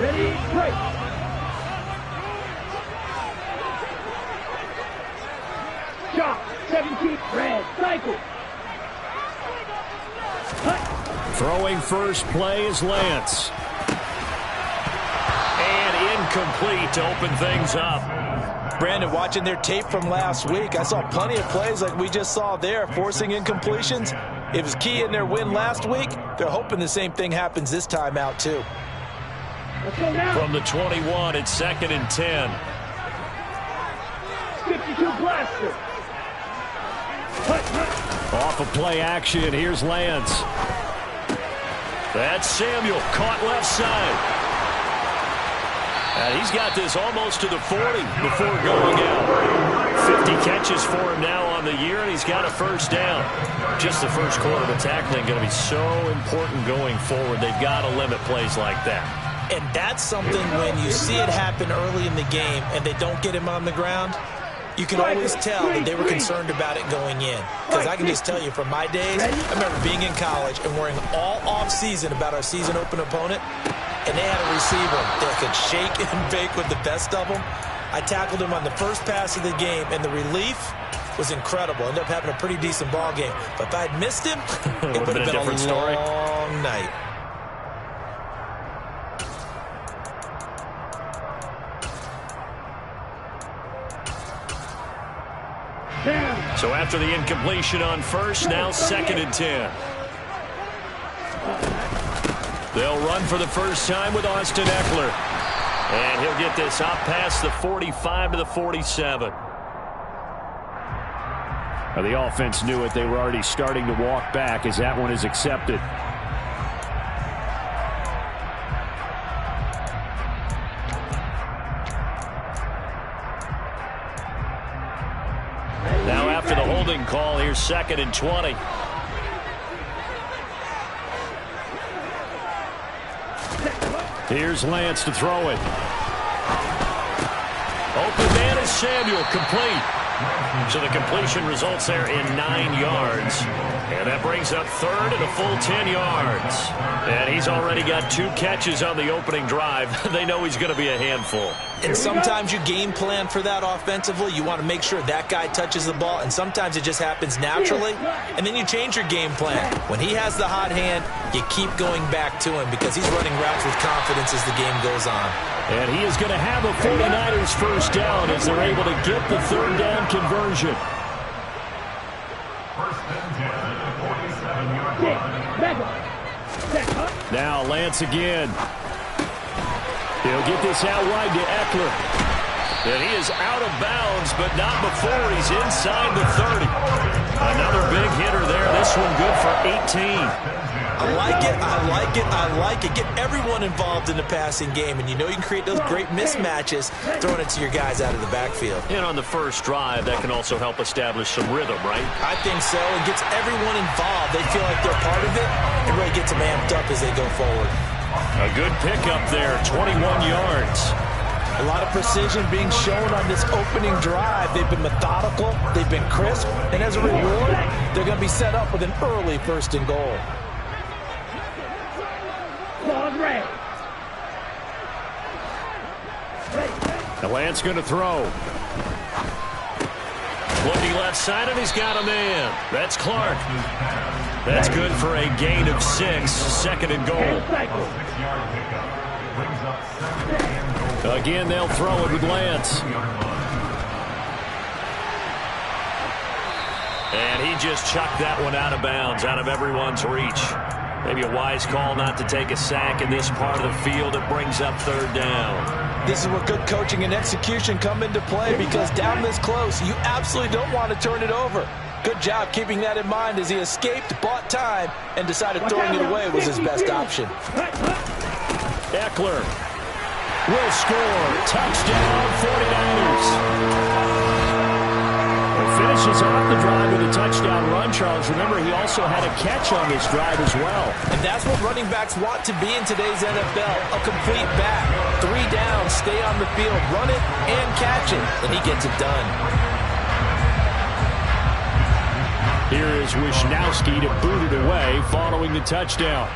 Ready, break. Shot, 17, red, cycle. Throwing first play is Lance. And incomplete to open things up. Brandon, watching their tape from last week, I saw plenty of plays like we just saw there, forcing incompletions. It was key in their win last week. They're hoping the same thing happens this time out, too. From the 21, it's 2nd and 10. 52 blaster. Off of play action, here's Lance. That's Samuel, caught left side. And he's got this almost to the 40 before going out. 50 catches for him now on the year, and he's got a first down. Just the first quarter of tackling going to be so important going forward. They've got to limit plays like that. And that's something when you see it happen early in the game and they don't get him on the ground, you can always tell that they were concerned about it going in. Because I can just tell you from my days, I remember being in college and worrying all off-season about our season open opponent, and they had a receiver that could shake and bake with the best of them. I tackled him on the first pass of the game, and the relief was incredible. Ended up having a pretty decent ball game. But if I had missed him, it would have been a long night. So after the incompletion on first, now 2nd and 10. They'll run for the first time with Austin Ekeler. And he'll get this up past the 45 to the 47. Now the offense knew it. They were already starting to walk back as that one is accepted. Now after the holding call, here's 2nd and 20. Here's Lance to throw it. Open man is Samuel, complete. So the completion results there in 9 yards. And that brings up 3rd and a full 10 yards. And he's already got 2 catches on the opening drive. They know he's going to be a handful. And sometimes you game plan for that offensively. You want to make sure that guy touches the ball, and sometimes it just happens naturally, and then you change your game plan. When he has the hot hand, you keep going back to him because he's running routes with confidence as the game goes on. And he is going to have a 49ers first down as they're able to get the 3rd down conversion. Now Lance again. He'll get this out wide to Ekeler. And he is out of bounds, but not before he's inside the 30. Another big hitter there. This one good for 18. I like it, I like it, I like it. Get everyone involved in the passing game, and you know you can create those great mismatches throwing it to your guys out of the backfield. And on the first drive, that can also help establish some rhythm, right? I think so. It gets everyone involved. They feel like they're part of it. It really gets them amped up as they go forward. A good pickup there, 21 yards. A lot of precision being shown on this opening drive. They've been methodical, they've been crisp, and as a reward, they're going to be set up with an early 1st and goal. Now Lance going to throw. Looking left side, and he's got a man. That's Clark. That's good for a gain of 6. 2nd and goal. Again, they'll throw it with Lance. And he just chucked that one out of bounds, out of everyone's reach. Maybe a wise call not to take a sack in this part of the field. It brings up 3rd down. This is where good coaching and execution come into play, because down this close, you absolutely don't want to turn it over. Good job keeping that in mind as he escaped, bought time, and decided throwing it away was his best option. Ekeler will score. Touchdown, 49ers. Finishes off the drive with a touchdown run, Charles. Remember, he also had a catch on this drive as well. And that's what running backs want to be in today's NFL, a complete back. 3 downs, stay on the field, run it, and catch it. And he gets it done. Here is Wisnowski to boot it away following the touchdown.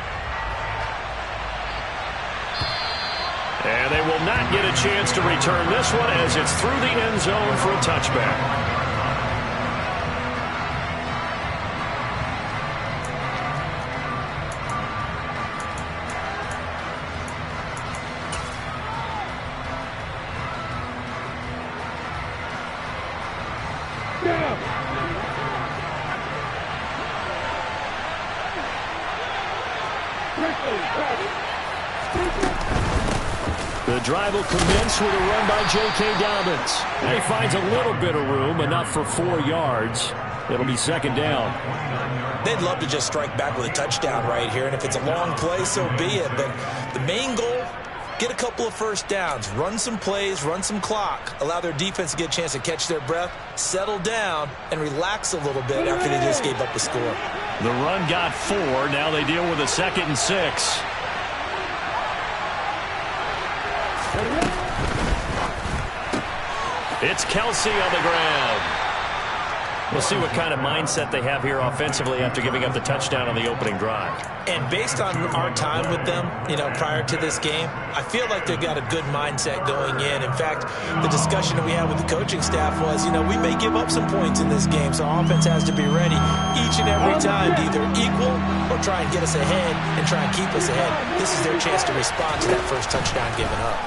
and will not get a chance to return this one as it's through the end zone for a touchback. The drive will commence with a run by J.K. Dobbins. And he finds a little bit of room, enough for 4 yards. It'll be second down. They'd love to just strike back with a touchdown right here, and if it's a long play, so be it. But the main goal, get a couple of first downs, run some plays, run some clock, allow their defense to get a chance to catch their breath, settle down, and relax a little bit after they just gave up a score. The run got 4. Now they deal with a 2nd and 6. It's Kelsey on the ground. We'll see what kind of mindset they have here offensively after giving up the touchdown on the opening drive. And based on our time with them, prior to this game, I feel like they've got a good mindset going in. In fact, the discussion that we had with the coaching staff was, we may give up some points in this game, so offense has to be ready each and every time to either equal or try and get us ahead and try and keep us ahead. This is their chance to respond to that first touchdown given up.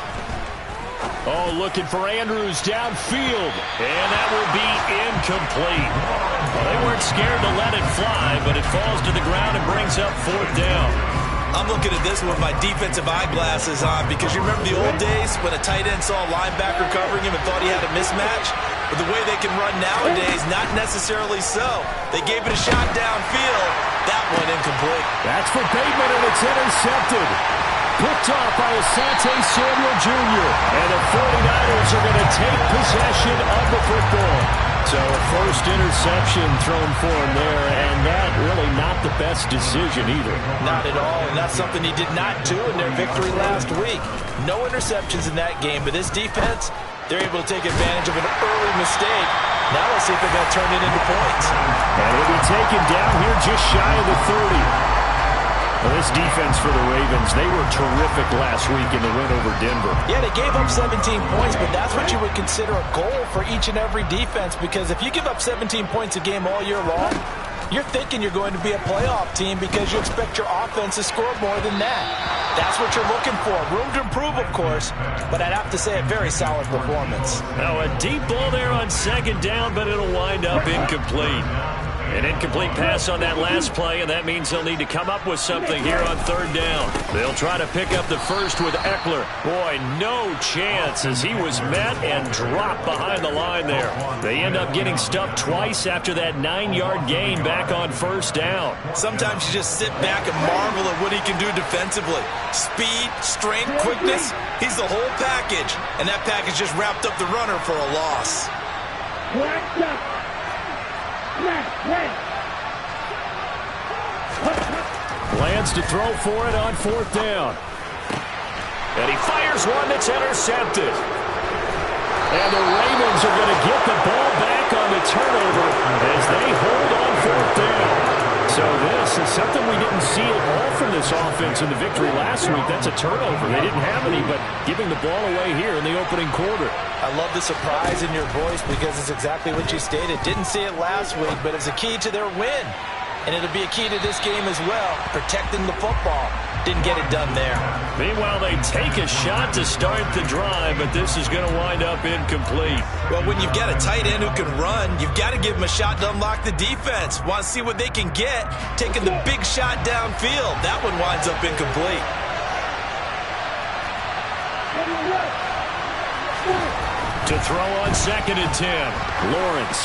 Oh, looking for Andrews downfield, and that will be incomplete. Well, they weren't scared to let it fly, but it falls to the ground and brings up 4th down. I'm looking at this with my defensive eyeglasses on because you remember the old days when a tight end saw a linebacker covering him and thought he had a mismatch? But the way they can run nowadays, not necessarily so. They gave it a shot downfield. That one incomplete. That's for Bateman, and it's intercepted. Picked off by Asante Samuel Jr. And the 49ers are going to take possession of the football. So a first interception thrown for him there, and that really not the best decision either. Not at all, and that's something he did not do in their victory last week. No interceptions in that game, but this defense, they're able to take advantage of an early mistake. Now let's see if they're going to turn it into points. And he'll be taken down here just shy of the 30. Well, this defense for the Ravens, they were terrific last week in the win over Denver. Yeah, they gave up 17 points, but that's what you would consider a goal for each and every defense, because if you give up 17 points a game all year long, you're thinking you're going to be a playoff team because you expect your offense to score more than that. That's what you're looking for. Room to improve, of course, but I'd have to say a very solid performance. Now, a deep ball there on 2nd down, but it'll wind up incomplete. An incomplete pass on that last play, and that means they'll need to come up with something here on 3rd down. They'll try to pick up the first with Eckler. Boy, no chance as he was met and dropped behind the line there. They end up getting stuffed twice after that 9-yard gain back on 1st down. Sometimes you just sit back and marvel at what he can do defensively. Speed, strength, quickness, he's the whole package. And that package just wrapped up the runner for a loss. Blacked up. Plans to throw for it on 4th down. And he fires one that's intercepted. And the Ravens are going to get the ball back on the turnover as they hold on 4th down. So this is something we didn't see at all from this offense in the victory last week. That's a turnover. They didn't have any, but giving the ball away here in the opening quarter. I love the surprise in your voice because it's exactly what you stated. Didn't see it last week, but it's a key to their win. And it'll be a key to this game as well, protecting the football. Didn't get it done there. Meanwhile, they take a shot to start the drive, but this is going to wind up incomplete. Well, when you've got a tight end who can run, you've got to give him a shot to unlock the defense. Want to see what they can get, taking the big shot downfield. That one winds up incomplete. To throw on 2nd and 10, Lawrence.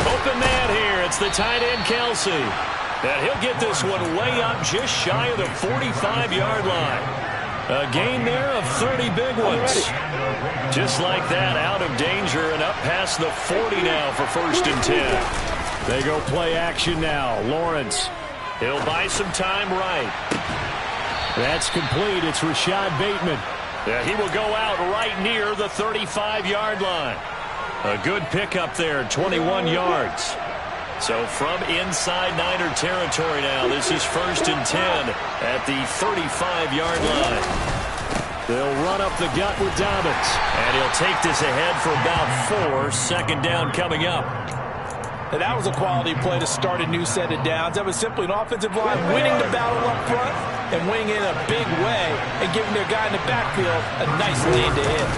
Open man here. It's the tight end, Kelsey. And he'll get this one way up just shy of the 45-yard line. A gain there of 30 big ones. Just like that, out of danger and up past the 40 now for 1st and 10. They go play action now. Lawrence. He'll buy some time right. That's complete. It's Rashad Bateman. Yeah, he will go out right near the 35-yard line. A good pickup there, 21 yards. So from inside Niner territory now, this is 1st and 10 at the 35-yard line. They'll run up the gut with Dobbins. And he'll take this ahead for about 4. Second down coming up. And that was a quality play to start a new set of downs. That was simply an offensive line winning the battle up front and winning in a big way and giving their guy in the backfield a nice lane to hit.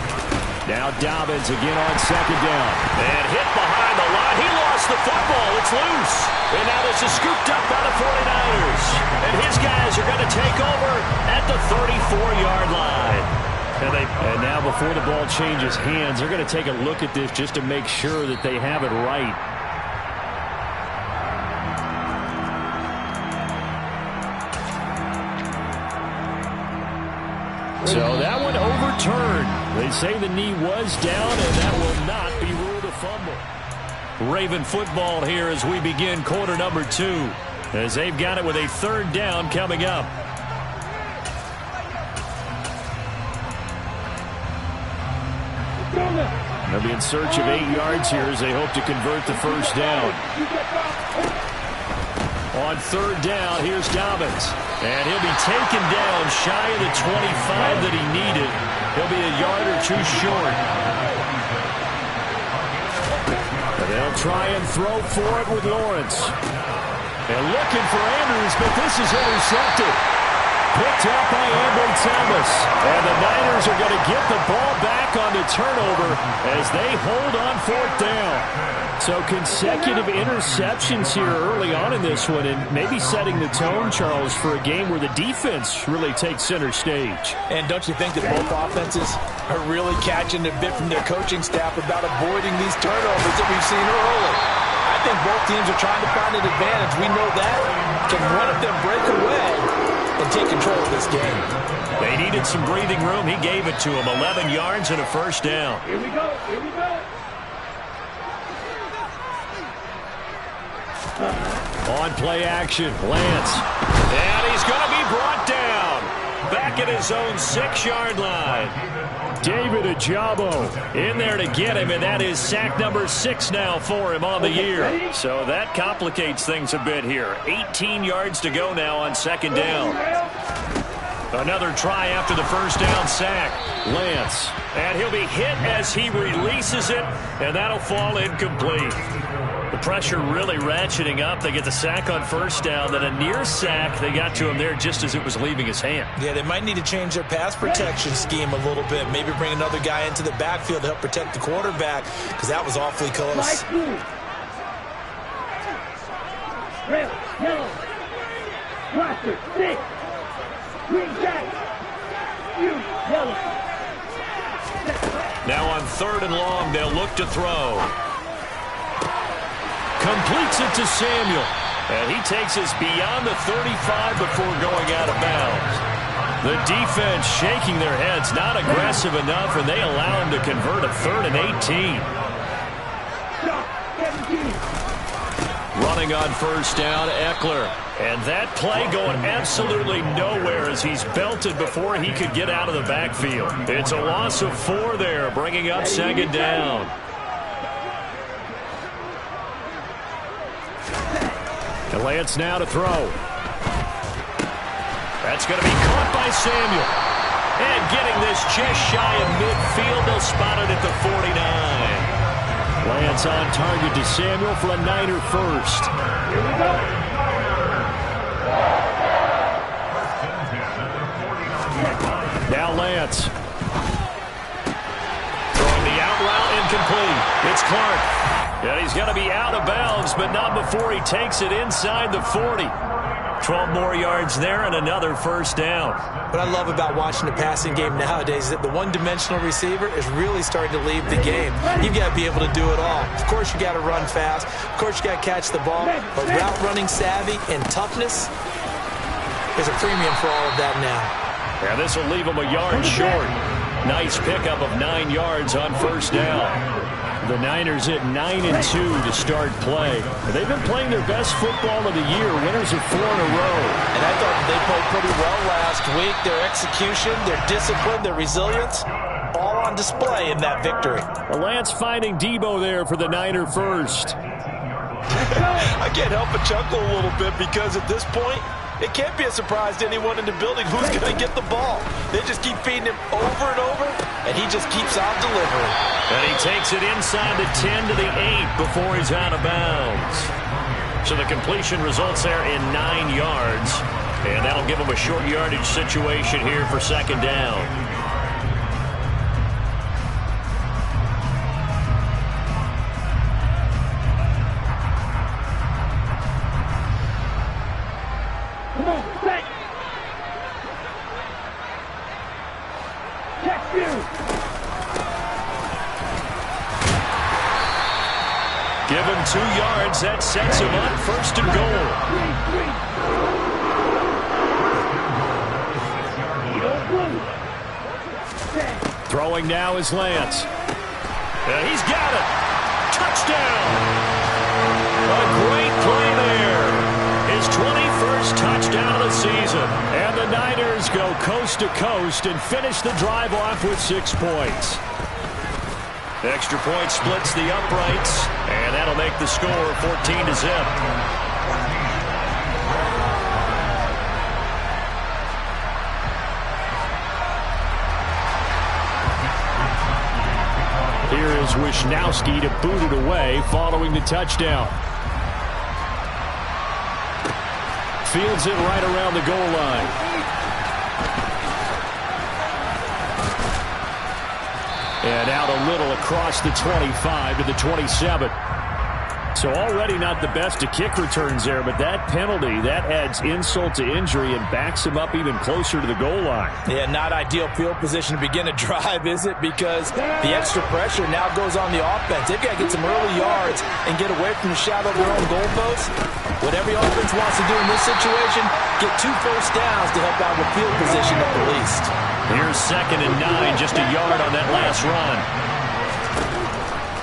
Now Dobbins again on second down. And hit behind the line. He lost the football. It's loose. And now this is scooped up by the 49ers. And his guys are going to take over at the 34-yard line. And now before the ball changes hands, they're going to take a look at this just to make sure that they have it right. So that one overturned. They say the knee was down, and that will not be ruled a fumble. Raven football here as we begin quarter number 2, as they've got it with a third down coming up. They'll be in search of 8 yards here as they hope to convert the first down. On third down, here's Dobbins. And he'll be taken down shy of the 25 that he needed. He'll be a yard or 2 short. And they'll try and throw for it with Lawrence. And looking for Andrews, but this is intercepted. Picked up by Ambry Thomas. And the Niners are going to get the ball back on the turnover as they hold on fourth down. So consecutive interceptions here early on in this one, and maybe setting the tone, Charles, for a game where the defense really takes center stage. And don't you think that both offenses are really catching a bit from their coaching staff about avoiding these turnovers that we've seen early? I think both teams are trying to find an advantage. We know that. Can one of them break away and take control of this game? They needed some breathing room. He gave it to them. 11 yards and a first down. Here we go. Here we go. On play action, Lance. And he's going to be brought down. Back at his own 6-yard line. David Ojabo in there to get him, and that is sack number 6 now for him on the year. So that complicates things a bit here. 18 yards to go now on second down. Another try after the first down sack. Lance. And he'll be hit as he releases it, and that'll fall incomplete. The pressure really ratcheting up. They get the sack on first down, then a near sack. They got to him there just as it was leaving his hand. Yeah, they might need to change their pass protection scheme a little bit. Maybe bring another guy into the backfield to help protect the quarterback, because that was awfully close. Red, yellow, roster, 6, green jack, you, yellow. Now on third and long, they'll look to throw. Completes it to Samuel. And he takes us beyond the 35 before going out of bounds. The defense shaking their heads, not aggressive enough, and they allow him to convert a 3rd and 18. Running on first down, Eckler. And that play going absolutely nowhere as he's belted before he could get out of the backfield. It's a loss of 4 there, bringing up second down. And Lance now to throw. That's going to be caught by Samuel. And getting this just shy of midfield, they'll spot it at the 49. Lance on target to Samuel for a Niner first. Here we go. Now Lance. Throwing the out route incomplete. It's Clark. And he's going to be out of bounds, but not before he takes it inside the 40. 12 more yards there and another first down. What I love about watching the passing game nowadays is that the one-dimensional receiver is really starting to leave the game. You've got to be able to do it all. Of course, you got to run fast. Of course, you got to catch the ball. But route running savvy and toughness is a premium for all of that now. And this will leave him a yard short. Nice pickup of 9 yards on first down. The Niners at 9-2 to start play. They've been playing their best football of the year, winners of 4 in a row. And I thought they played pretty well last week. Their execution, their discipline, their resilience, all on display in that victory. Lance finding Debo there for the Niner first. I can't help but chuckle a little bit because at this point, It can't be a surprise to anyone in the building who's going to get the ball. They just keep feeding him over and over, and he just keeps on delivering. And he takes it inside the 10 to the 8 before he's out of bounds. So the completion results there in 9 yards, and that'll give him a short yardage situation here for second down. Come on, set. Check you. Give him 2 yards. That sets him up first and goal. Throwing now is Lance. He's got it. Touchdown. A great play there. His 21st touchdown of the season. And the Niners go coast to coast and finish the drive off with 6 points. Extra point splits the uprights, and that'll make the score 14-0. Here is Wisnowski to boot it away following the touchdown. Fields it right around the goal line. And out a little across the 25 to the 27. So already not the best of kick returns there, but that penalty, that adds insult to injury and backs him up even closer to the goal line. Yeah, not ideal field position to begin a drive, is it? Because the extra pressure now goes on the offense. They've got to get some early yards and get away from the shadow of their own goalposts. What every offense wants to do in this situation, get 2 first downs to help out with field position at the least. Here's 2nd and 9, just a yard on that last run.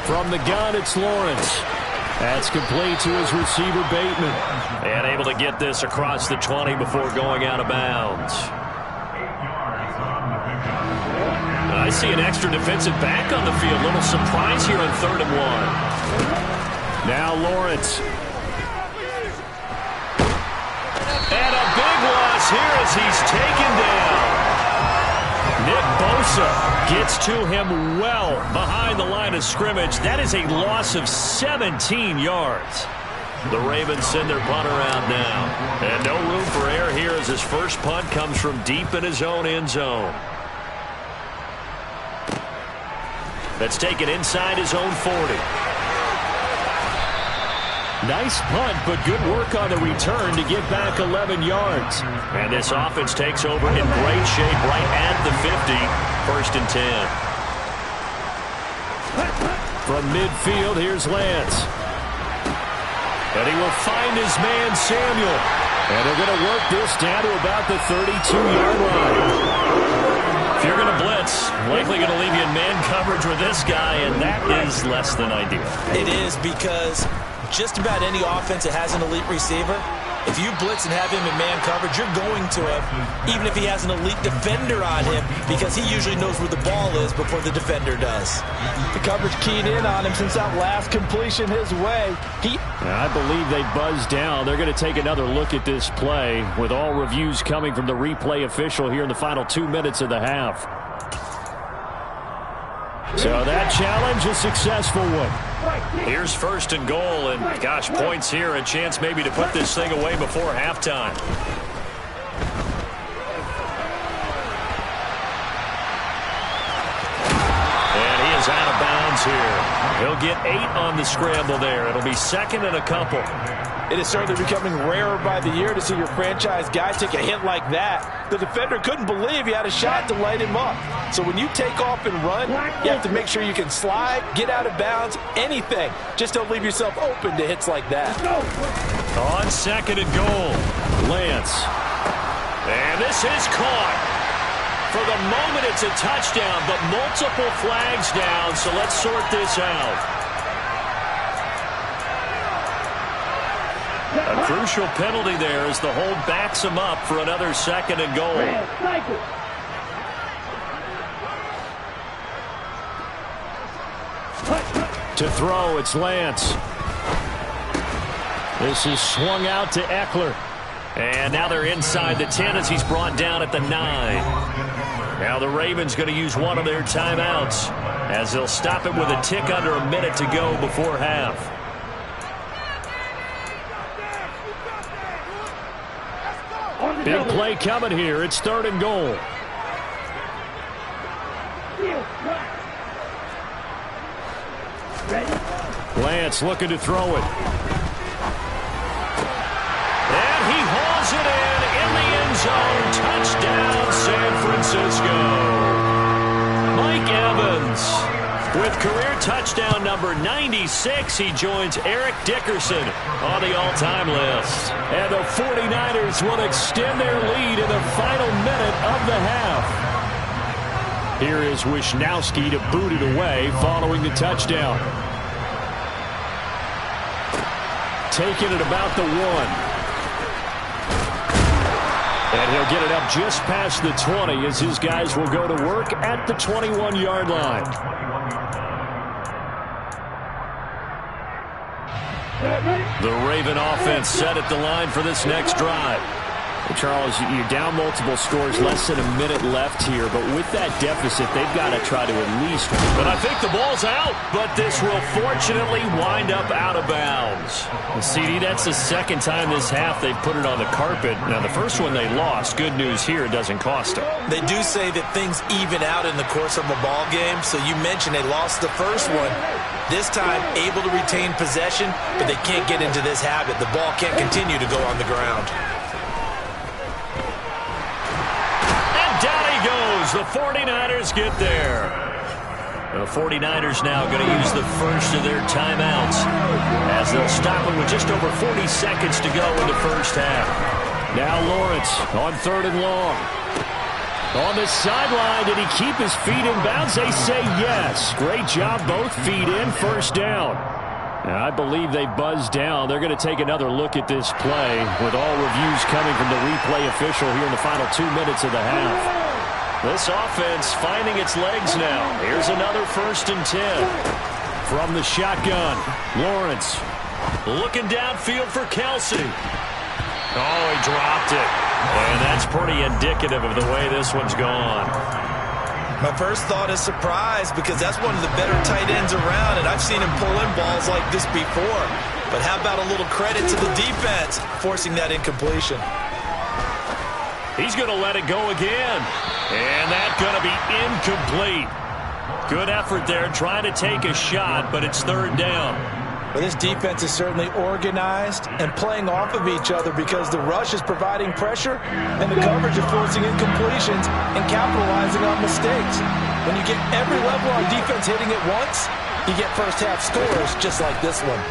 From the gun, it's Lawrence. That's complete to his receiver, Bateman. And able to get this across the 20 before going out of bounds. I see an extra defensive back on the field. Little surprise here on 3rd and 1. Now Lawrence. And a big loss here as he's taken down. Nick Bosa gets to him well behind the line of scrimmage. That is a loss of 17 yards. The Ravens send their punter out now. And no room for error here as his first punt comes from deep in his own end zone. That's taken inside his own 40. Nice punt, but good work on the return to get back 11 yards. And this offense takes over in great shape right at the 50. 1st and 10. From midfield, here's Lance. And he will find his man, Samuel. And they're going to work this down to about the 32-yard line. If you're going to blitz, likely going to leave you in man coverage with this guy, and that is less than ideal. It is, because just about any offense that has an elite receiver, if you blitz and have him in man coverage, you're going to him, even if he has an elite defender on him, because he usually knows where the ball is before the defender does. The coverage keyed in on him since that last completion his way. I believe they buzzed down. They're going to take another look at this play with all reviews coming from the replay official here in the final 2 minutes of the half. So that challenge, a successful one. Here's 1st and goal, and gosh, points here, a chance maybe to put this thing away before halftime. And he is out of bounds here. He'll get 8 on the scramble there. It'll be 2nd and a couple. It is certainly becoming rarer by the year to see your franchise guy take a hit like that. The defender couldn't believe he had a shot to light him up. So when you take off and run, you have to make sure you can slide, get out of bounds, anything. Just don't leave yourself open to hits like that. On 2nd and goal, Lance. And this is caught. For the moment, it's a touchdown, but multiple flags down, so let's sort this out. A crucial penalty there as the hold backs him up for another 2nd and goal. To throw, it's Lance. This is swung out to Eckler. And now they're inside the 10 as he's brought down at the 9. Now the Ravens going to use one of their timeouts as they'll stop it with a tick under a minute to go before half. Big play coming here. It's 3rd and goal. Lance looking to throw it. And he hauls it in the end zone. Touchdown, San Francisco. Mike Evans with career touchdown number 96. He joins Eric Dickerson on the all-time list. And the 49ers will extend their lead in the final minute of the half. Here is Wisnowski to boot it away following the touchdown. Taking it about the 1. And he'll get it up just past the 20 as his guys will go to work at the 21-yard line. The Raven offense set at the line for this next drive. Charles, you're down multiple scores, less than a minute left here, but with that deficit, they've got to try to at least win. But I think the ball's out, but this will fortunately wind up out of bounds. CD, that's the second time this half they've put it on the carpet. Now, the first one they lost. Good news here, it doesn't cost them. They do say that things even out in the course of a ball game, so you mentioned they lost the first one. This time, able to retain possession, but they can't get into this habit. The ball can't continue to go on the ground. The 49ers get there. The 49ers now going to use the first of their timeouts as they'll stop it with just over 40 seconds to go in the first half. Now Lawrence on 3rd and long. On the sideline, did he keep his feet in bounds? They say yes. Great job, both feet in, first down. Now, I believe they buzzed down. They're going to take another look at this play with all reviews coming from the replay official here in the final 2 minutes of the half. This offense finding its legs now. Here's another 1st and 10. From the shotgun, Lawrence looking downfield for Kelsey. Oh, he dropped it. And that's pretty indicative of the way this one's gone. My first thought is surprise because that's one of the better tight ends around, and I've seen him pull in balls like this before. But how about a little credit to the defense forcing that incompletion? He's going to let it go again. And that's going to be incomplete. Good effort there trying to take a shot, but it's 3rd down. But this defense is certainly organized and playing off of each other because the rush is providing pressure and the coverage is forcing incompletions and capitalizing on mistakes. When you get every level on defense hitting at once, you get first half scores just like this one.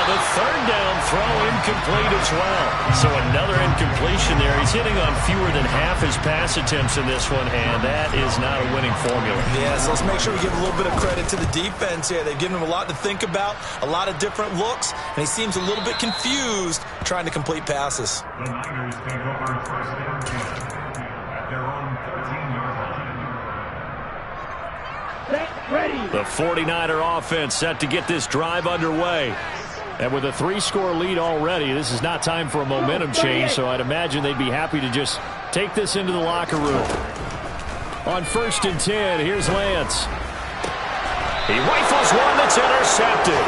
The 3rd down throw incomplete as well. So another incompletion there. He's hitting on fewer than half his pass attempts in this one, and that is not a winning formula. Yeah, so let's make sure we give a little bit of credit to the defense here. They've given him a lot to think about, a lot of different looks, and he seems a little bit confused trying to complete passes. The Niners take over first down at their own 13-yard line. Set, ready. The 49er offense set to get this drive underway. And with a 3-score lead already, this is not time for a momentum change, so I'd imagine they'd be happy to just take this into the locker room. On 1st and 10, here's Lance. He rifles one that's intercepted.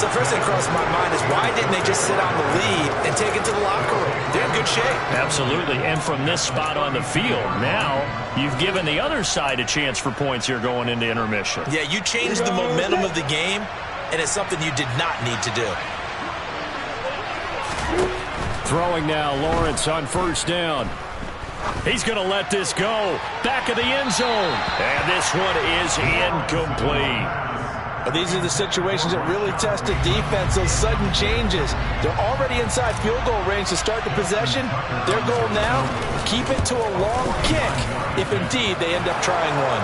So first thing crossed my mind is why didn't they just sit on the lead and take it to the locker room? They're in good shape. Absolutely, and from this spot on the field, now you've given the other side a chance for points here going into intermission. Yeah, you changed the momentum of the game, and it's something you did not need to do. Throwing now, Lawrence on 1st down. He's going to let this go. Back of the end zone. And this one is incomplete. But these are the situations that really test the defense, those sudden changes. They're already inside field goal range to start the possession. Their goal now, keep it to a long kick, if indeed they end up trying one.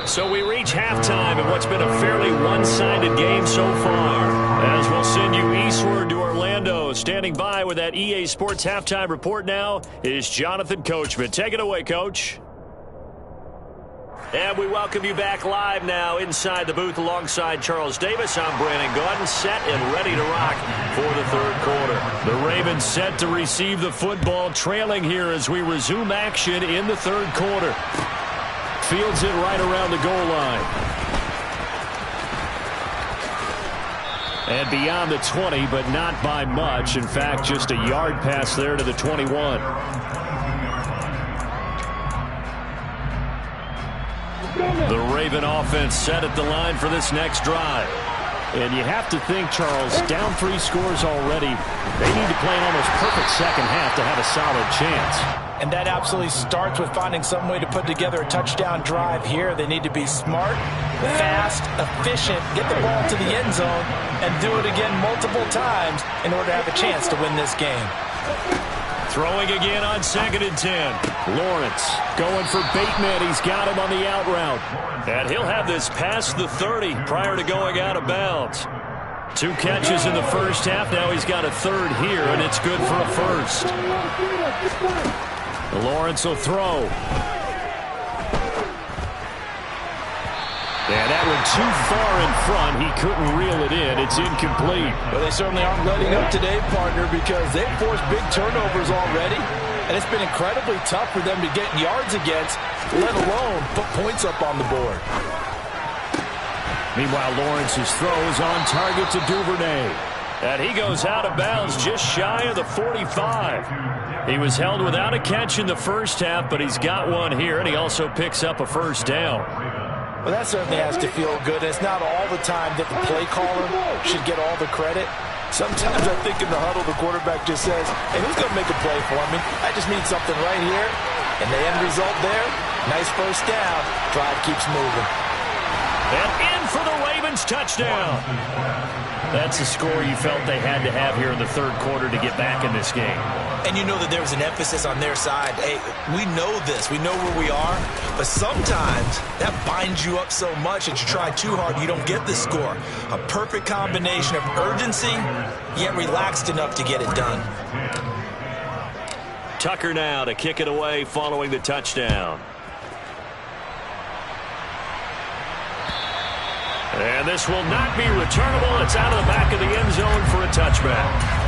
So we reach halftime in what's been a fairly one-sided game so far. As we'll send you eastward to Orlando. Standing by with that EA Sports halftime report now is Jonathan Coachman. Take it away, Coach. And we welcome you back live now inside the booth alongside Charles Davis. I'm Brandon Gaudin, set and ready to rock for the third quarter. The Ravens set to receive the football, trailing here as we resume action in the third quarter. Fields it right around the goal line. And beyond the 20, but not by much. In fact, just a yard pass there to the 21. The Raven offense set at the line for this next drive. And you have to think, Charles, down 3 scores already. They need to play an almost perfect second half to have a solid chance. And that absolutely starts with finding some way to put together a touchdown drive here. They need to be smart, fast, efficient, get the ball to the end zone, and do it again multiple times in order to have a chance to win this game. Throwing again on 2nd and 10. Lawrence going for Bateman. He's got him on the out route. And he'll have this past the 30 prior to going out of bounds. 2 catches in the first half. Now he's got a third here, and it's good for a first. Lawrence will throw. And that one too far in front. He couldn't reel it in. It's incomplete. Well, they certainly aren't letting up today, partner, because they've forced big turnovers already. And it's been incredibly tough for them to get yards against, let alone put points up on the board. Meanwhile, Lawrence's throw is on target to Duvernay. And he goes out of bounds just shy of the 45. He was held without a catch in the first half, but he's got one here, and he also picks up a first down. Well, that certainly has to feel good. It's not all the time that the play caller should get all the credit. Sometimes I think in the huddle, the quarterback just says, hey, who's going to make a play for me? I just need something right here. And the end result there, nice first down. Drive keeps moving. And in for the Ravens touchdown. That's a score you felt they had to have here in the third quarter to get back in this game. And you know that there was an emphasis on their side. Hey, we know this. We know where we are. But sometimes that binds you up so much that you try too hard, you don't get the score. A perfect combination of urgency, yet relaxed enough to get it done. Tucker now to kick it away following the touchdown. And this will not be returnable. It's out of the back of the end zone for a touchback.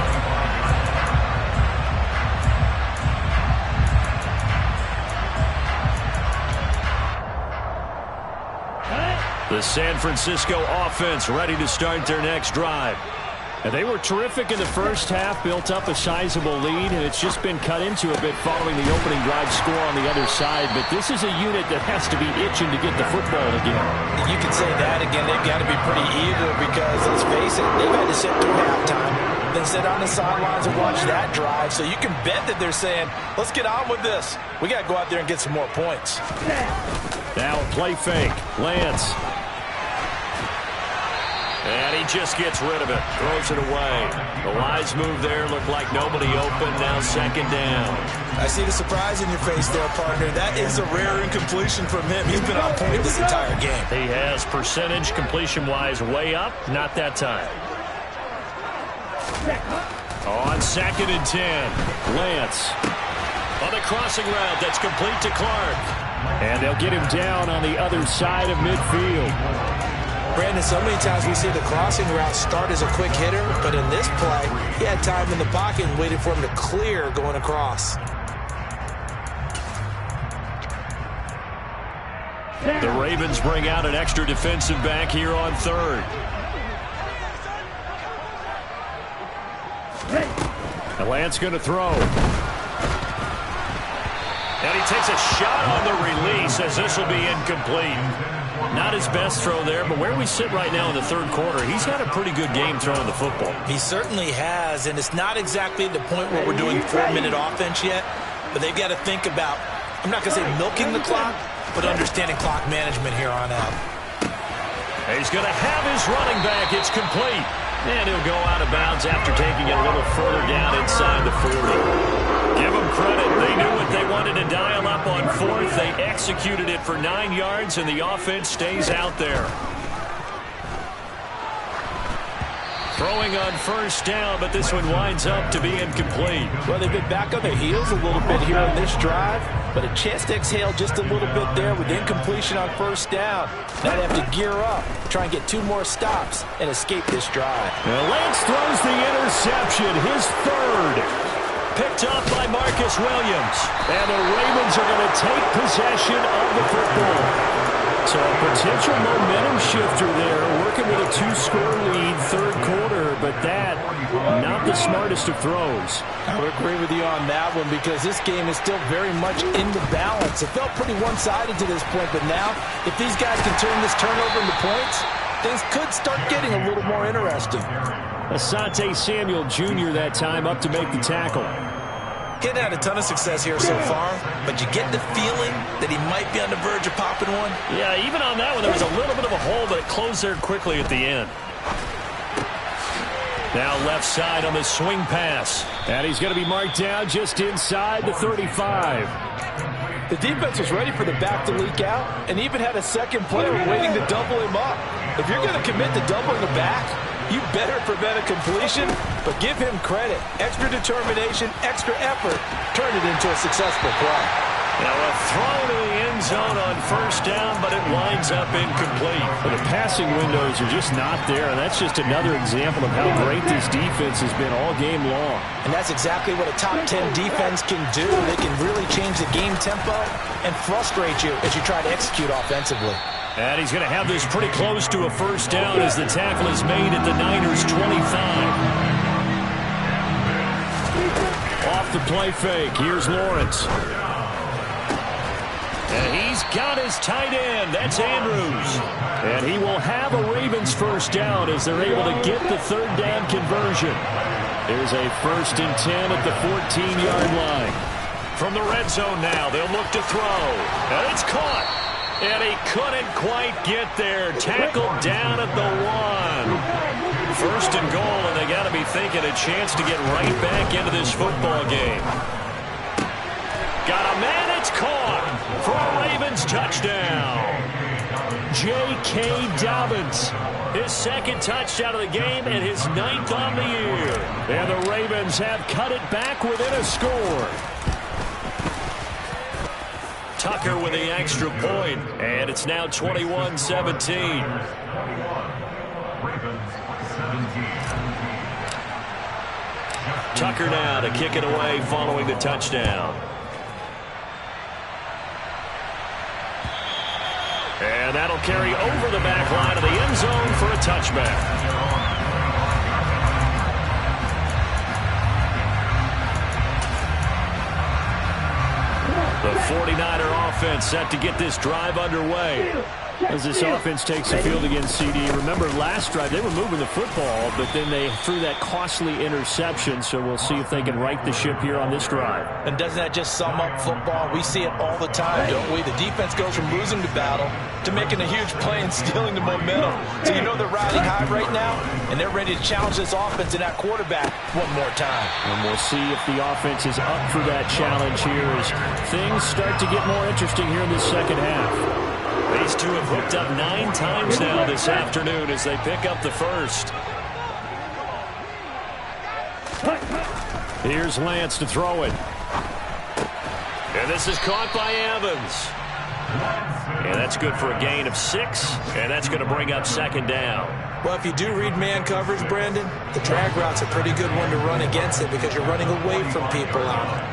The San Francisco offense ready to start their next drive. And they were terrific in the first half, built up a sizable lead, and it's just been cut into a bit following the opening drive score on the other side. But this is a unit that has to be itching to get the football again. You can say that again. They've got to be pretty eager because, let's face it, they've had to sit through halftime, then sit on the sidelines and watch that drive. So you can bet that they're saying, let's get on with this. We got to go out there and get some more points. Now play fake. Lance. And he just gets rid of it. Throws it away. The wise move there. Looked like nobody open. Now 2nd down. I see the surprise in your face there, partner. That is a rare incompletion from him. He's been on point this entire game. He has percentage completion-wise way up. Not that time. On 2nd and 10. Lance. On the crossing route. That's complete to Clark. And they'll get him down on the other side of midfield. Brandon, so many times we see the crossing route start as a quick hitter, but in this play, he had time in the pocket and waited for him to clear going across. The Ravens bring out an extra defensive back here on 3rd. And Lance going to throw. And he takes a shot on the release as this will be incomplete. Not his best throw there, but where we sit right now in the third quarter, he's had a pretty good game throwing the football. He certainly has, and it's not exactly the point where we're doing 4-minute offense yet, but they've got to think about, I'm not going to say milking the clock, but understanding clock management here on out. He's going to have his running back. It's complete. And he'll go out of bounds after taking it a little further down inside the 40. Give them credit. They knew what they wanted to dial up on 4th. They executed it for 9 yards, and the offense stays out there. Throwing on first down, but this one winds up to be incomplete. Well, they've been back on their heels a little bit here on this drive, but a chance to exhale just a little bit there with incompletion on first down. Now they have to gear up, try and get 2 more stops, and escape this drive. Now Lance throws the interception, his third. Picked up by Marcus Williams. And the Ravens are going to take possession of the football. So a potential momentum shifter there, working with a 2-score lead, third quarter, but that, not the smartest of throws. I would agree with you on that one because this game is still very much in the balance. It felt pretty one-sided to this point, but now, if these guys can turn this turnover into points, things could start getting a little more interesting. Asante Samuel Jr. that time up to make the tackle. He's had a ton of success here so far, but you get the feeling that he might be on the verge of popping one. Yeah, even on that one, there was a little bit of a hole, but it closed there quickly at the end. Now left side on the swing pass. And he's going to be marked down just inside the 35. The defense was ready for the back to leak out and even had a second player waiting to double him up. If you're going to commit to doubling the back, you better prevent a completion, but give him credit. Extra determination, extra effort, turn it into a successful play. Now a throw to the end zone on first down, but it winds up incomplete. Well, the passing windows are just not there, and that's just another example of how great this defense has been all game long. And that's exactly what a top 10 defense can do. They can really change the game tempo and frustrate you as you try to execute offensively. And he's going to have this pretty close to a first down as the tackle is made at the Niners' 25. Off the play fake. Here's Lawrence. And he's got his tight end. That's Andrews. And he will have a Ravens first down as they're able to get the third down conversion. There's a 1st and 10 at the 14-yard line. From the red zone now, they'll look to throw. And it's caught. And he couldn't quite get there. Tackled down at the 1. 1st and goal, and they got to be thinking a chance to get right back into this football game. Got a man, it's caught for a Ravens touchdown. J.K. Dobbins, his 2nd touchdown of the game and his 9th on the year. And the Ravens have cut it back within a score. Tucker with the extra point, and it's now 21-17. Tucker now to kick it away following the touchdown. And that'll carry over the back line of the end zone for a touchback. The 49er offense set to get this drive underway. As this offense takes the field against CD. Remember last drive they were moving the football, but then they threw that costly interception, so we'll see if they can right the ship here on this drive. And doesn't that just sum up football? We see it all the time, don't we? The defense goes from losing the battle to making a huge play and stealing the momentum. So you know they're riding high right now, and they're ready to challenge this offense and that quarterback one more time. And we'll see if the offense is up for that challenge here as things start to get more interesting here in this second half. These two have hooked up 9 times now this afternoon as they pick up the first. Here's Lance to throw it. And this is caught by Evans. And that's good for a gain of 6. And that's going to bring up 2nd down. Well, if you do read man coverage, Brandon, the drag route's a pretty good one to run against it because you're running away from people on it.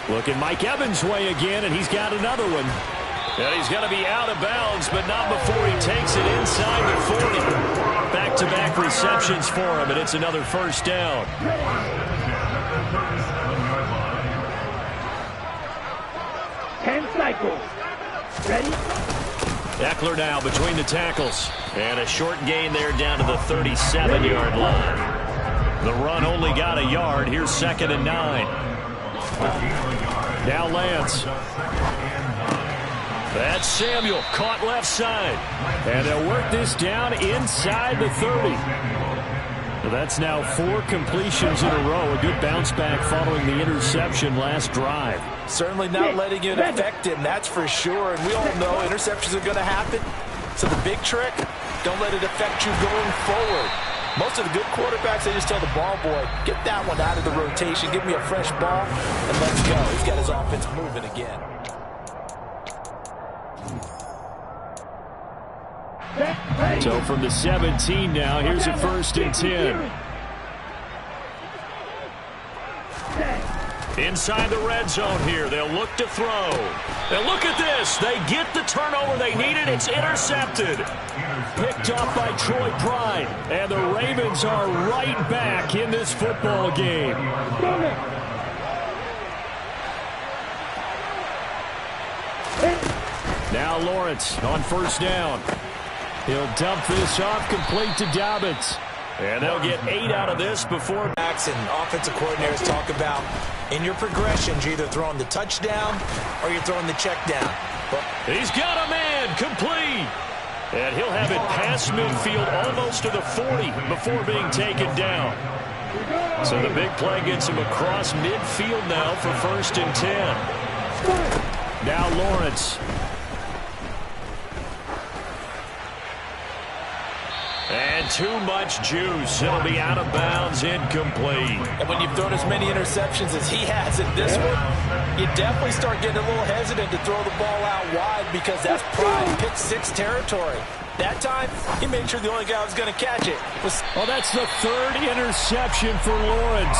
Looking Mike Evans' way again, and he's got another one. And he's going to be out of bounds, but not before he takes it inside the 40. Back-to-back receptions for him, and it's another first down. 10 cycles. Ready? Eckler now between the tackles. And a short gain there down to the 37-yard line. The run only got a yard. Here's 2nd and 9. Now Lance. That's Samuel, caught left side. And they'll work this down inside the 30. Well, that's now 4 completions in a row. A good bounce back following the interception last drive. Certainly not letting it affect him, that's for sure. And we all know interceptions are going to happen. So the big trick, Don't let it affect you going forward. Most of the good quarterbacks, they just tell the ball boy, get that one out of the rotation, give me a fresh ball, and let's go. He's got his offense moving again. So from the 17 now, here's a 1st and 10. Inside the red zone here, they'll look to throw. And look at this. They get the turnover they needed. It's intercepted. Picked off by Troy Pride. And the Ravens are right back in this football game. Now Lawrence on 1st down. He'll dump this off, complete to Dobbins. And they'll get 8 out of this before. And offensive coordinators talk about in your progressions, you're either throwing the touchdown or you're throwing the check down. He's got a man, complete. And he'll have it past midfield almost to the 40 before being taken down. So the big play gets him across midfield now for 1st and 10. Now Lawrence. And too much juice. It'll be out of bounds, incomplete. And when you've thrown as many interceptions as he has in this one, you definitely start getting a little hesitant to throw the ball out wide because that's prime pick 6 territory. That time, he made sure the only guy who was going to catch it was... Well, that's the 3rd interception for Lawrence.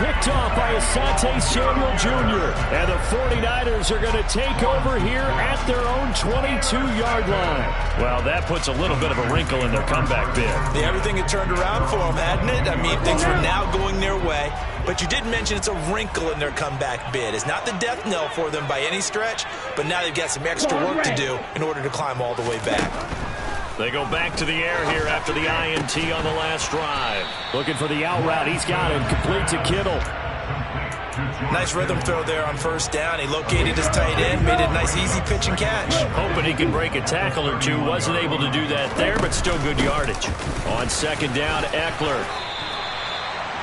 Picked off by Asante Samuel Jr. And the 49ers are going to take over here at their own 22-yard line. Well, that puts a little bit of a wrinkle in their comeback bid. Yeah, everything had turned around for them, hadn't it? I mean, things were now going their way. But you did mention it's a wrinkle in their comeback bid. It's not the death knell for them by any stretch, but now they've got some extra work to do in order to climb all the way back. They go back to the air here after the INT on the last drive. Looking for the out route. He's got him. Complete to Kittle. Nice rhythm throw there on 1st down. He located his tight end, made a nice easy pitch and catch. Hoping he can break a tackle or two. Wasn't able to do that there, but still good yardage. On 2nd down, Eckler.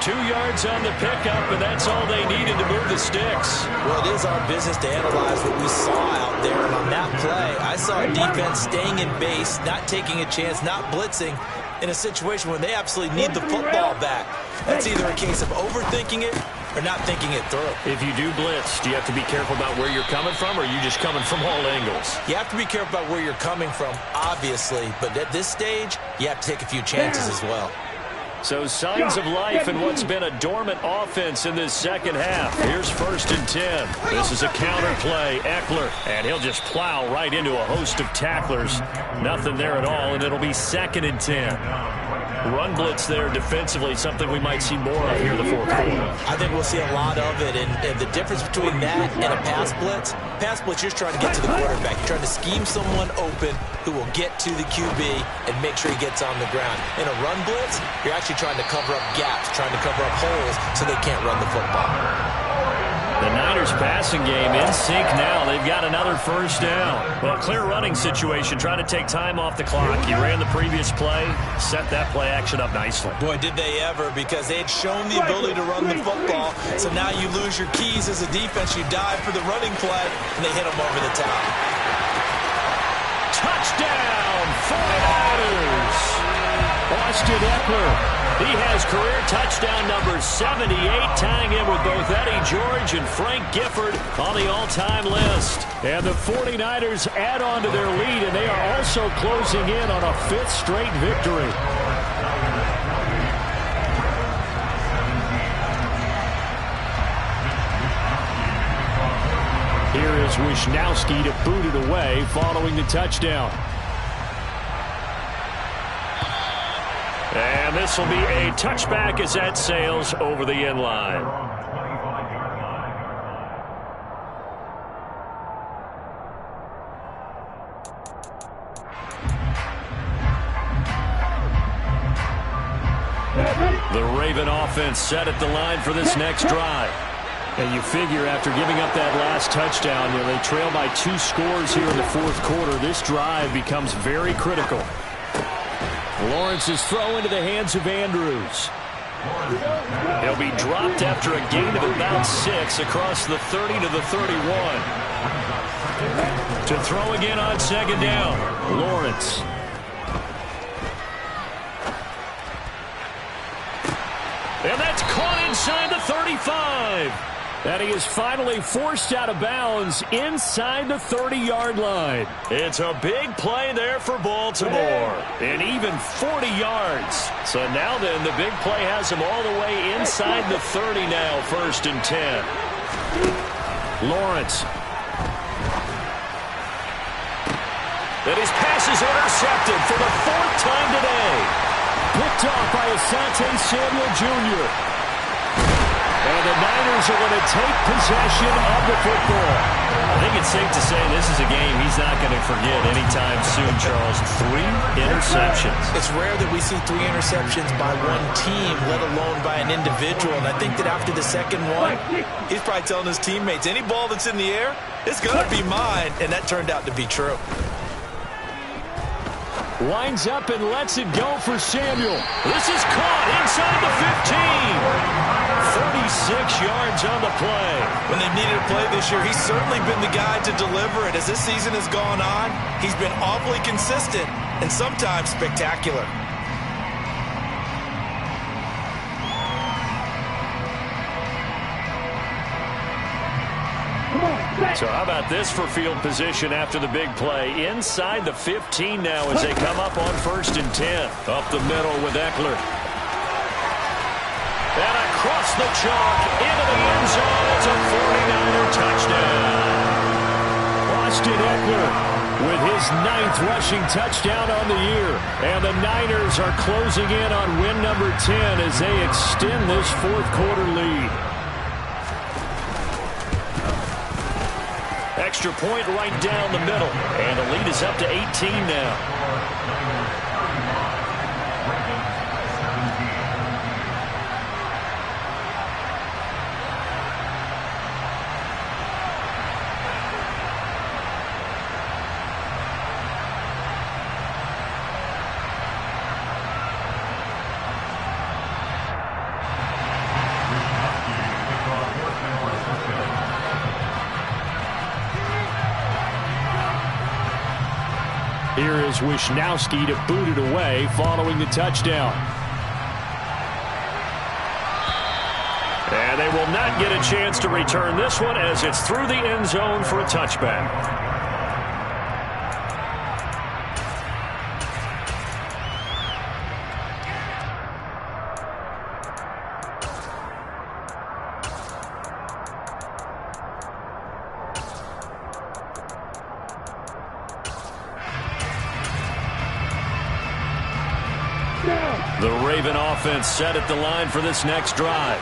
2 yards on the pickup, and that's all they needed to move the sticks. Well, it is our business to analyze what we saw out there. And on that play, I saw a defense staying in base, not taking a chance, not blitzing in a situation where they absolutely need the football back. That's either a case of overthinking it or not thinking it through. If you do blitz, do you have to be careful about where you're coming from, or are you just coming from all angles? You have to be careful about where you're coming from, obviously. But at this stage, you have to take a few chances as well. So signs of life in what's been a dormant offense in this 2nd half. Here's 1st and 10. This is a counter play. Eckler, and he'll just plow right into a host of tacklers. Nothing there at all, and it'll be 2nd and 10. Run blitz there defensively, something we might see more of here in the 4th quarter. I think we'll see a lot of it, and the difference between that and a pass blitz, you're trying to get to the quarterback. You're trying to scheme someone open who will get to the QB and make sure he gets on the ground. In a run blitz, you're actually trying to cover up gaps, trying to cover up holes so they can't run the football. The Niners passing game in sync now. They've got another 1st down. Well, clear running situation, trying to take time off the clock. He ran the previous play, set that play action up nicely. Boy, did they ever, because they had shown the ability to run the football. So now you lose your keys as a defense. You dive for the running play, and they hit them over the top. Touchdown, 49ers! Austin Eckler. He has career touchdown number 78, tying him with both Eddie George and Frank Gifford on the all-time list. And the 49ers add on to their lead, and they are also closing in on a 5th straight victory. Here is Wisnowski to boot it away following the touchdown. And this will be a touchback as that sails over the end line. The Raven offense set at the line for this next drive. And you figure after giving up that last touchdown, they trail by 2 scores here in the 4th quarter. This drive becomes very critical. Lawrence's throw into the hands of Andrews. He'll be dropped after a gain of about 6 across the 30 to the 31. To throw again on 2nd down, Lawrence. drive. And he is finally forced out of bounds inside the 30-yard line. It's a big play there for Baltimore. And even 40 yards. So now then, the big play has him all the way inside the 30 now, 1st and 10. Lawrence. And his pass is intercepted for the 4th time today. Picked off by Asante Samuel Jr. And the Niners are going to take possession of the football. I think it's safe to say this is a game he's not going to forget anytime soon, Charles. 3 interceptions. It's rare that we see 3 interceptions by one team, let alone by an individual. And I think that after the second one, he's probably telling his teammates, any ball that's in the air, it's going to be mine. And that turned out to be true. Winds up and lets it go for Samuel. This is caught inside the 15. 46 yards on the play. When they've needed a play this year, he's certainly been the guy to deliver it. As this season has gone on, he's been awfully consistent and sometimes spectacular. So how about this for field position after the big play? Inside the 15 now as they come up on 1st and 10. Up the middle with Eckler. And across the chalk into the end zone. It's a 49er touchdown. Austin Eckler with his 9th rushing touchdown on the year. And the Niners are closing in on win number 10 as they extend this 4th quarter lead. Extra point right down the middle. And the lead is up to 18 now. Here is Wisnowski to boot it away following the touchdown. And they will not get a chance to return this one as it's through the end zone for a touchback. The Raven offense set at the line for this next drive.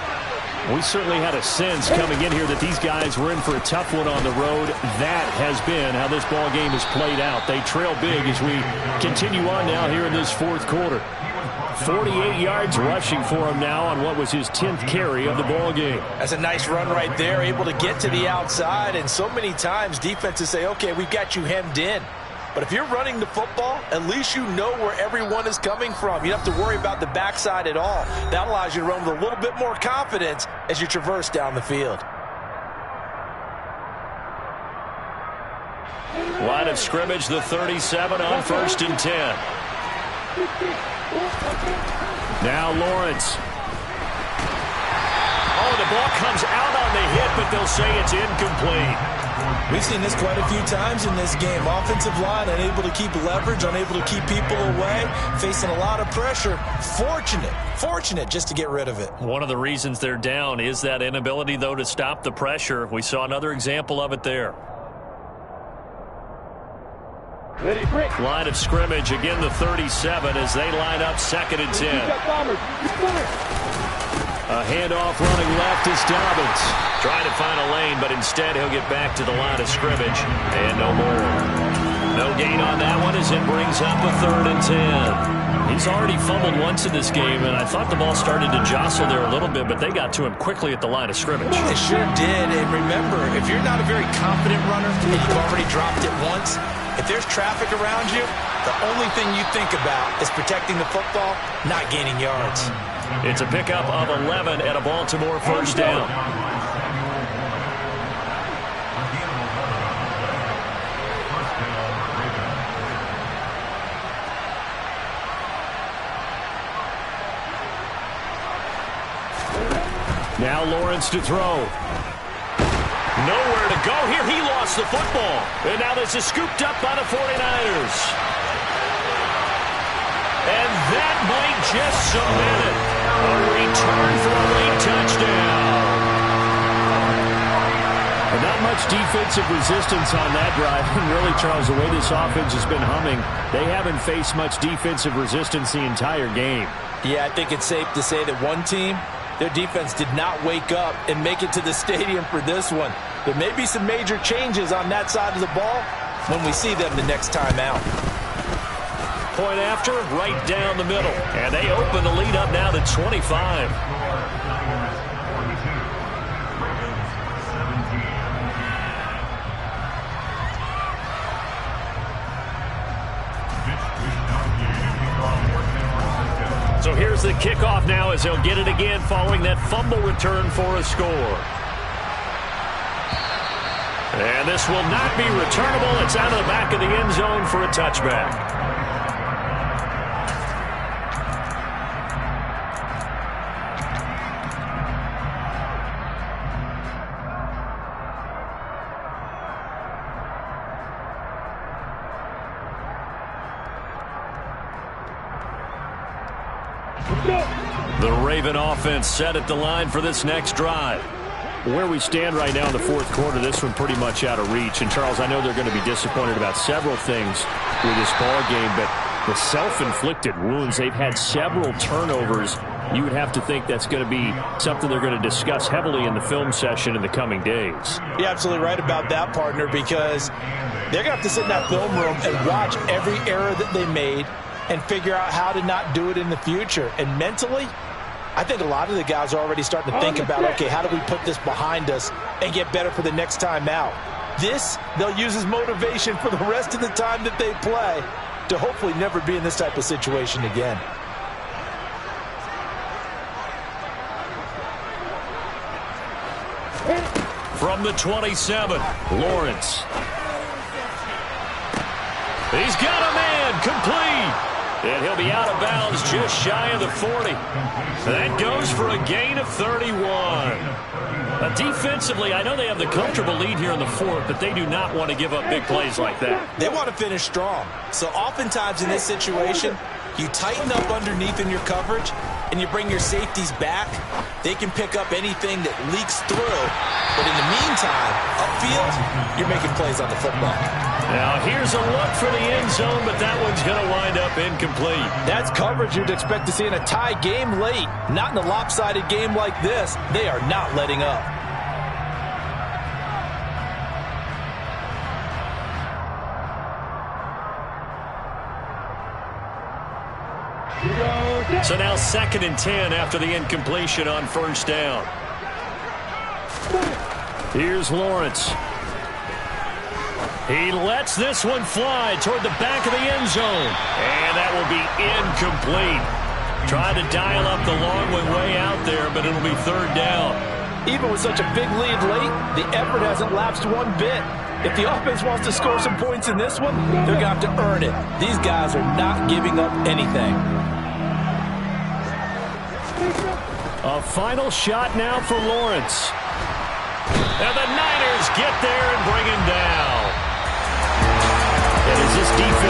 We certainly had a sense coming in here that these guys were in for a tough one on the road. That has been how this ball game has played out. They trail big as we continue on now here in this 4th quarter. 48 yards rushing for him now on what was his 10th carry of the ball game. That's a nice run right there, able to get to the outside. And so many times defenses say, okay, we've got you hemmed in. But if you're running the football, at least you know where everyone is coming from. You don't have to worry about the backside at all. That allows you to run with a little bit more confidence as you traverse down the field. Line of scrimmage, the 37 on 1st and 10. Now Lawrence. Oh, the ball comes out on the hit, but they'll say it's incomplete. We've seen this quite a few times in this game. Offensive line unable to keep leverage, unable to keep people away, facing a lot of pressure. Fortunate just to get rid of it. One of the reasons they're down is that inability, though, to stop the pressure. We saw another example of it there. Line of scrimmage, again the 37 as they line up 2nd and 10. A handoff running left is Dobbins. Trying to find a lane, but instead he'll get back to the line of scrimmage. And no more. No gain on that one as it brings up a 3rd and 10. He's already fumbled once in this game, and I thought the ball started to jostle there a little bit, but they got to him quickly at the line of scrimmage. They sure did. And remember, if you're not a very confident runner and you've already dropped it once, if there's traffic around you, the only thing you think about is protecting the football, not gaining yards. It's a pickup of 11 at a Baltimore 1st down. Now Lawrence to throw. Nowhere to go here. He lost the football. And now this is scooped up by the 49ers. And that might just cement it. A return for a late touchdown. And not much defensive resistance on that drive. And really, Charles, the way this offense has been humming, they haven't faced much defensive resistance the entire game. Yeah, I think it's safe to say that one team, their defense did not wake up and make it to the stadium for this one. There may be some major changes on that side of the ball when we see them the next time out. Point after, right down the middle. And they open the lead up now to 25. So here's the kickoff now as they'll get it again following that fumble return for a score. And this will not be returnable. It's out of the back of the end zone for a touchback. The Raven offense set at the line for this next drive. Where we stand right now in the fourth quarter, this one pretty much out of reach. And, Charles, I know they're going to be disappointed about several things with this ball game, but the self-inflicted wounds, they've had several turnovers. You would have to think that's going to be something they're going to discuss heavily in the film session in the coming days. You're absolutely right about that, partner, because they're going to have to sit in that film room and watch every error that they made and figure out how to not do it in the future. And mentally, I think a lot of the guys are already starting to think about, okay, how do we put this behind us and get better for the next time out? This, they'll use as motivation for the rest of the time that they play to hopefully never be in this type of situation again. From the 27, Lawrence. He's got a man, complete. And he'll be out of bounds just shy of the 40. That goes for a gain of 31. Defensively, I know they have the comfortable lead here in the fourth, but they do not want to give up big plays like that. They want to finish strong. So oftentimes in this situation, you tighten up underneath in your coverage, and you bring your safeties back. They can pick up anything that leaks through. But in the meantime, upfield, you're making plays on the football. Now here's a look for the end zone, but that one's going to wind up incomplete. That's coverage you'd expect to see in a tie game late. Not in a lopsided game like this. They are not letting up. So now 2nd and 10 after the incompletion on first down. Here's Lawrence. He lets this one fly toward the back of the end zone. And that will be incomplete. Tried to dial up the long way out there, but it'll be 3rd down. Even with such a big lead late, the effort hasn't lapsed one bit. If the offense wants to score some points in this one, they're going to have to earn it. These guys are not giving up anything. A final shot now for Lawrence. And the Niners get there and bring him down. And as this defense